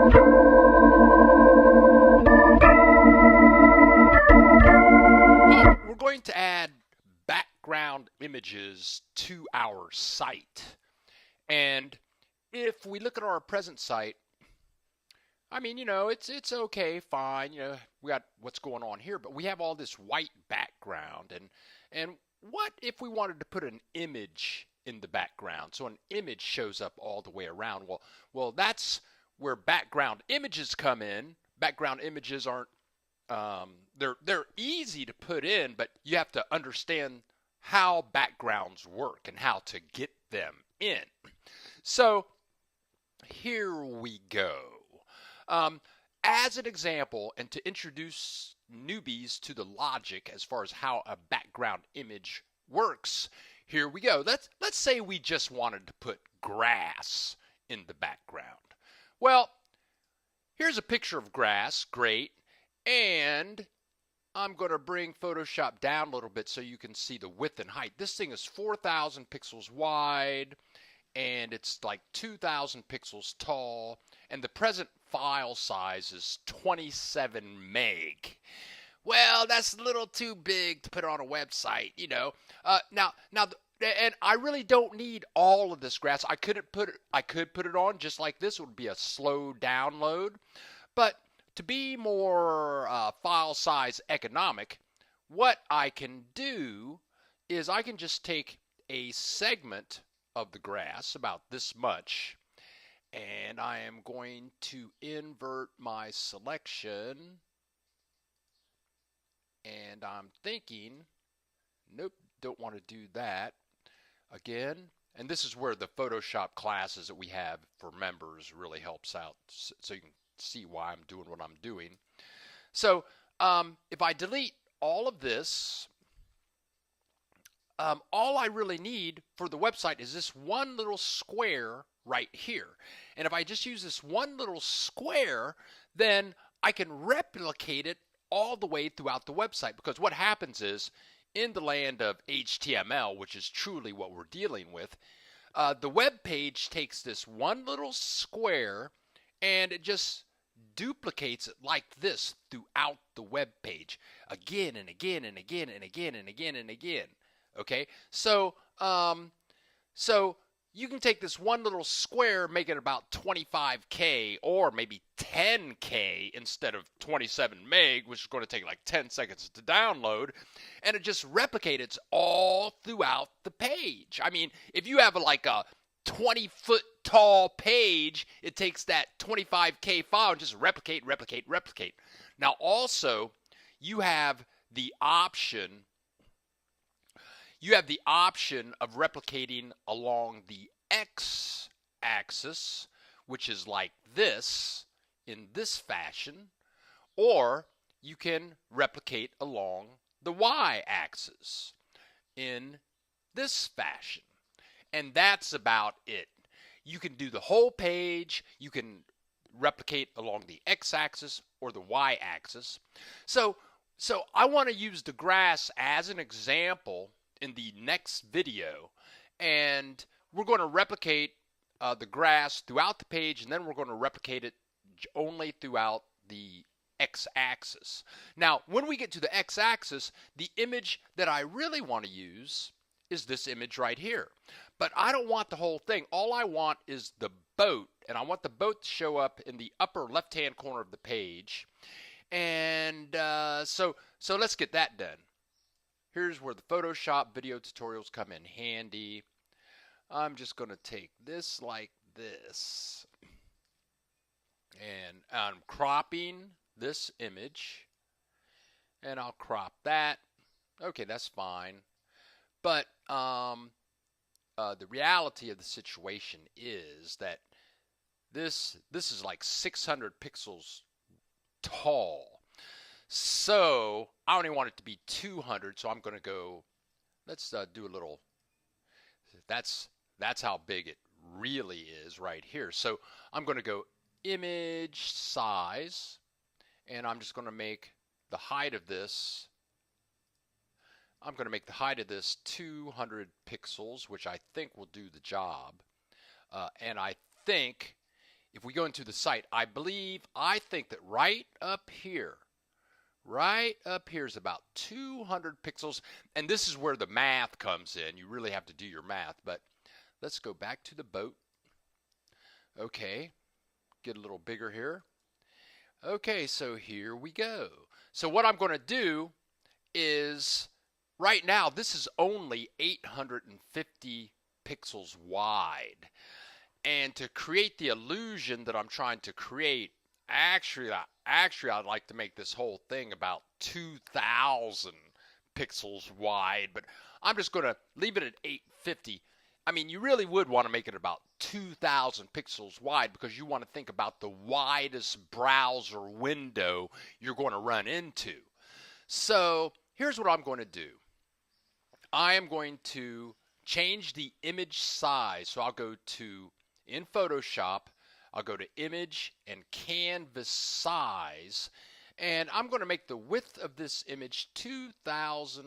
Well, we're going to add background images to our site. And if we look at our present site, I mean, it's okay, fine. We got what's going on here, but we have all this white background, and what if we wanted to put an image in the background? So an image shows up all the way around. Well, that's where background images come in. Background images aren't they're easy to put in, but you have to understand how backgrounds work and how to get them in. So here we go. As an example, and to introduce newbies to the logic as far as how a background image works, here we go. Let's say we just wanted to put grass in the background. Well, here's a picture of grass, great, and I'm going to bring Photoshop down a little bit so you can see the width and height. This thing is 4,000 pixels wide, and it's like 2,000 pixels tall, and the present file size is 27 meg. Well, that's a little too big to put on a website, Now, and I really don't need all of this grass. I could put it on just like this. It would be a slow download, but to be more file size economic, what I can do is I can just take a segment of the grass, about this much, and I am going to invert my selection, and I'm thinking, nope, don't want to do that again. And this is where the Photoshop classes that we have for members really helps out, so you can see why I'm doing what I'm doing. So if I delete all of this, all I really need for the website is this one little square right here. And if I just use this one little square, then I can replicate it all the way throughout the website. Because what happens is, in the land of HTML, which is truly what we're dealing with, the web page takes this one little square and it just duplicates it like this throughout the web page again and again and again and again and again and again. Okay, so you can take this one little square, make it about 25K or maybe 10K instead of 27 meg, which is going to take like 10 seconds to download, and it just replicates all throughout the page. I mean, if you have like a 20-foot tall page, it takes that 25K file and just replicate. Now, also, you have the option of replicating along the x-axis, which is like this, in this fashion, or you can replicate along the y-axis in this fashion. And that's about it. You can do the whole page. You can replicate along the x-axis or the y-axis. So I want to use the grass as an example in the next video, and we're going to replicate the grass throughout the page, and then we're going to replicate it only throughout the x-axis. Now, when we get to the x-axis, the image that I really want to use is this image right here. But I don't want the whole thing. All I want is the boat, and I want the boat to show up in the upper left-hand corner of the page. And so let's get that done. Here's where the Photoshop video tutorials come in handy. I'm just going to take this like this, and I'm cropping this image, and I'll crop that. Okay, that's fine. But the reality of the situation is that this is like 600 pixels tall. So I only want it to be 200, so I'm going to go, let's do a little, that's how big it really is right here. So I'm going to go image size, and I'm just going to make the height of this, 200 pixels, which I think will do the job. And I think if we go into the site, I think that right up here is about 200 pixels. And this is where the math comes in. You really have to do your math. But let's go back to the boat. Okay, get a little bigger here. Okay, so here we go. So what I'm going to do is, right now, this is only 850 pixels wide. And to create the illusion that I'm trying to create, actually, I'd like to make this whole thing about 2,000 pixels wide, but I'm just going to leave it at 850. I mean, you really would want to make it about 2,000 pixels wide because you want to think about the widest browser window you're going to run into. So here's what I'm going to do. I am going to change the image size. So I'll go to, in Photoshop, I'll go to Image and Canvas Size, and I'm going to make the width of this image 2,000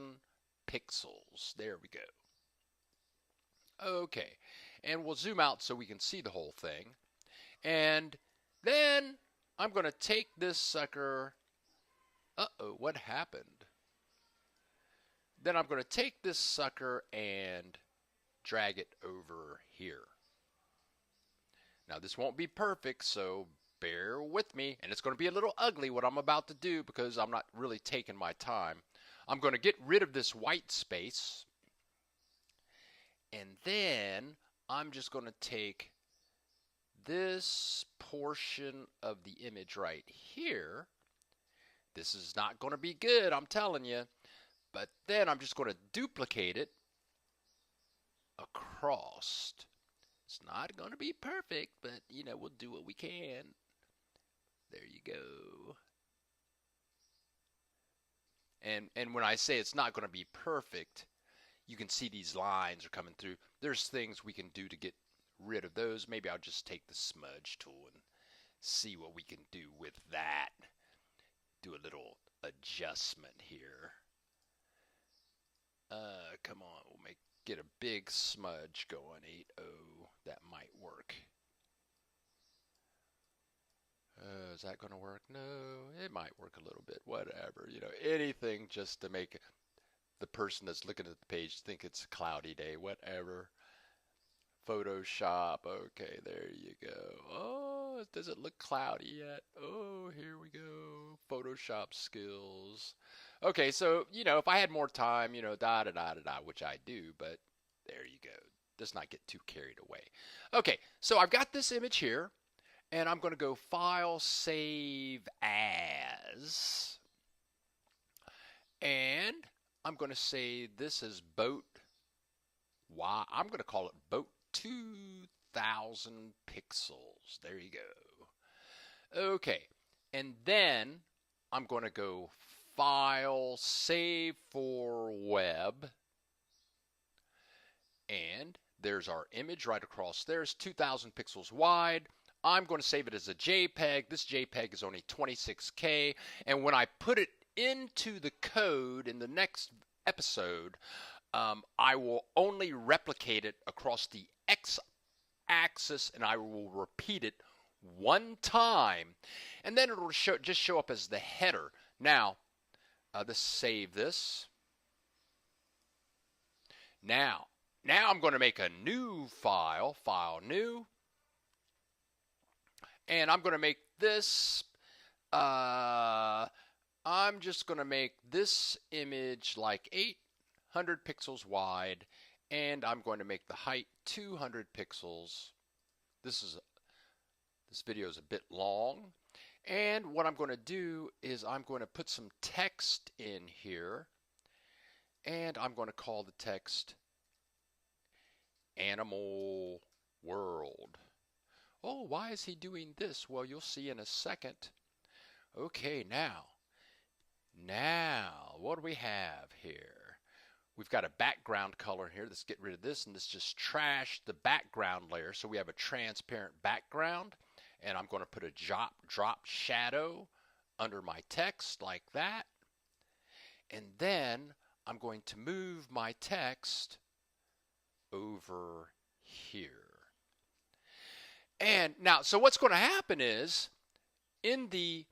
pixels. There we go. Okay, and we'll zoom out so we can see the whole thing. And then I'm going to take this sucker. Uh-oh, what happened? Then I'm going to take this sucker and drag it over here. Now, this won't be perfect, so bear with me. And it's going to be a little ugly what I'm about to do because I'm not really taking my time. I'm going to get rid of this white space. And then I'm just going to take this portion of the image right here. This is not going to be good, I'm telling you. But then I'm just going to duplicate it across. It's not going to be perfect, but, you know, we'll do what we can. There you go. And when I say it's not going to be perfect, you can see these lines are coming through. There's things we can do to get rid of those. Maybe I'll just take the smudge tool and see what we can do with that. Do a little adjustment here. Come on, we'll get a big smudge going. 8.0, that might work. Is that going to work? No, it might work a little bit. Whatever, you know, anything just to make the person that's looking at the page think it's a cloudy day. Whatever. Photoshop. Okay, there you go. Oh, does it look cloudy yet? Oh, here we go. Photoshop skills. Okay, so, you know, if I had more time, you know, which I do, but there you go. Let's not get too carried away. Okay, so I've got this image here, and I'm going to go File, Save As. And I'm going to say this is boat. I'm going to call it boat 2,000 pixels. There you go. Okay, and then I'm going to go File, Save for Web, and there's our image right across there. It's 2,000 pixels wide. I'm going to save it as a JPEG. This JPEG is only 26K, and when I put it into the code in the next episode, I will only replicate it across the x-axis, and I will repeat it one time, and then it will just show up as the header. Now, let's save this. Now I'm going to make a new file, File New, and I'm going to make this. I'm just going to make this image like 800 pixels wide, and I'm going to make the height 200 pixels. This video is a bit long, and what I'm going to do is I'm going to put some text in here, and I'm going to call the text Animal World. Oh, why is he doing this? Well, you'll see in a second. Okay, now, what do we have here? We've got a background color here. Let's get rid of this, and let's just trash the background layer. So we have a transparent background, and I'm going to put a drop shadow under my text like that. And then I'm going to move my text over here. And now, so what's going to happen is in the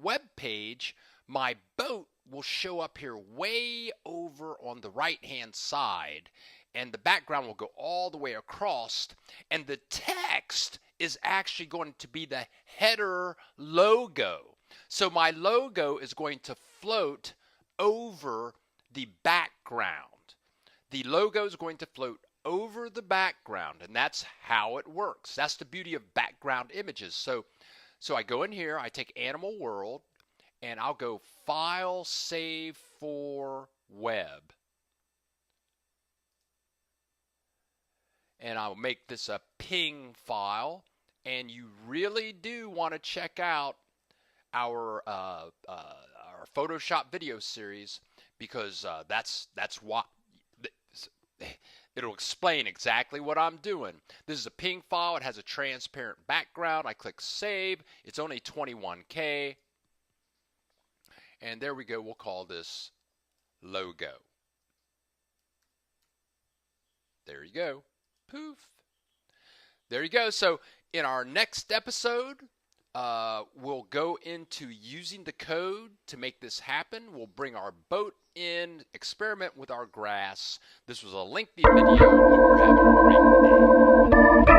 web page, my boat will show up here way over on the right hand side, and the background will go all the way across, and the text is actually going to be the header logo. So my logo is going to float over the background. The logo is going to float over the background, and that's how it works. That's the beauty of background images. So I go in here, I take Animal World, and I'll go File, Save for Web. And I'll make this a ping file, and you really do want to check out our Photoshop video series, because that's what it'll explain exactly what I'm doing. This is a ping file. It has a transparent background. I click Save. It's only 21K. And there we go. We'll call this logo. There you go. Poof. There you go. So in our next episode, we'll go into using the code to make this happen. We'll bring our boat in, experiment with our grass. This was a lengthy video. Hope you're having a great day.